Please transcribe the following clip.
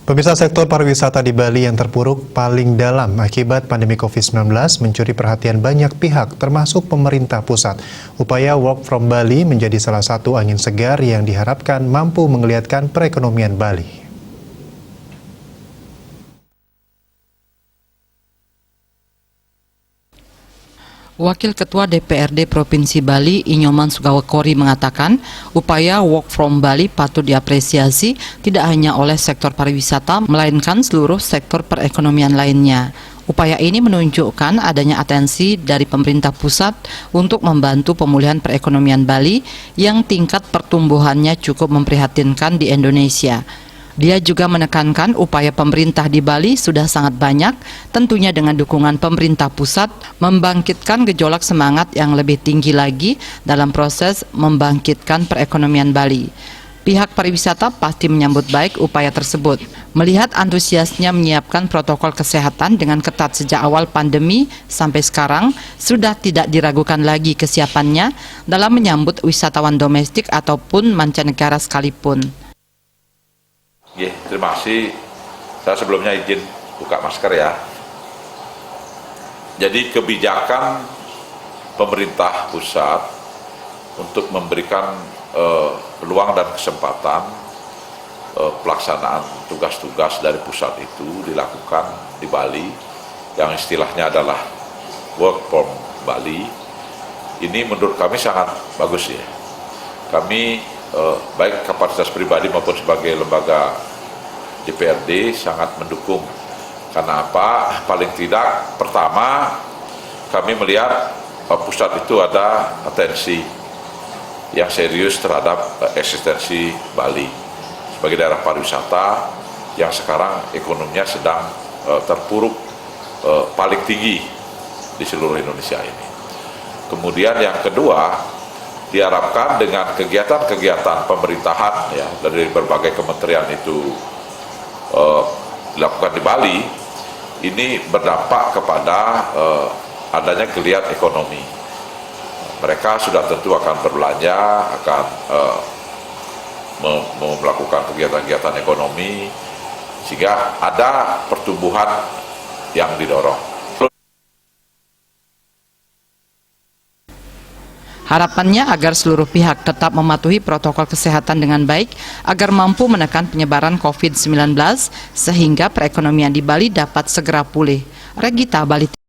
Pemirsa, sektor pariwisata di Bali yang terpuruk paling dalam akibat pandemi COVID-19 mencuri perhatian banyak pihak, termasuk pemerintah pusat. Upaya Work from Bali menjadi salah satu angin segar yang diharapkan mampu menggeliatkan perekonomian Bali. Wakil Ketua DPRD Provinsi Bali, Inyoman Sugawakori mengatakan, upaya Work from Bali patut diapresiasi tidak hanya oleh sektor pariwisata, melainkan seluruh sektor perekonomian lainnya. Upaya ini menunjukkan adanya atensi dari pemerintah pusat untuk membantu pemulihan perekonomian Bali yang tingkat pertumbuhannya cukup memprihatinkan di Indonesia. Dia juga menekankan upaya pemerintah di Bali sudah sangat banyak, tentunya dengan dukungan pemerintah pusat, membangkitkan gejolak semangat yang lebih tinggi lagi dalam proses membangkitkan perekonomian Bali. Pihak pariwisata pasti menyambut baik upaya tersebut. Melihat antusiasnya menyiapkan protokol kesehatan dengan ketat sejak awal pandemi sampai sekarang, sudah tidak diragukan lagi kesiapannya dalam menyambut wisatawan domestik ataupun mancanegara sekalipun. Terima kasih. Saya sebelumnya izin buka masker ya. Jadi kebijakan pemerintah pusat untuk memberikan peluang dan kesempatan pelaksanaan tugas-tugas dari pusat itu dilakukan di Bali, yang istilahnya adalah Work from Bali. Ini menurut kami sangat bagus ya. Kami baik kapasitas pribadi maupun sebagai lembaga DPRD sangat mendukung. Karena apa? Paling tidak, pertama kami melihat pusat itu ada atensi yang serius terhadap eksistensi Bali sebagai daerah pariwisata yang sekarang ekonominya sedang terpuruk paling tinggi di seluruh Indonesia ini. Kemudian yang kedua, diharapkan dengan kegiatan-kegiatan pemerintahan ya dari berbagai kementerian itu dilakukan di Bali, ini berdampak kepada adanya geliat ekonomi. Mereka sudah tentu akan berbelanja, akan melakukan kegiatan-kegiatan ekonomi, sehingga ada pertumbuhan yang didorong. Harapannya agar seluruh pihak tetap mematuhi protokol kesehatan dengan baik agar mampu menekan penyebaran COVID-19 sehingga perekonomian di Bali dapat segera pulih. Regita, Bali.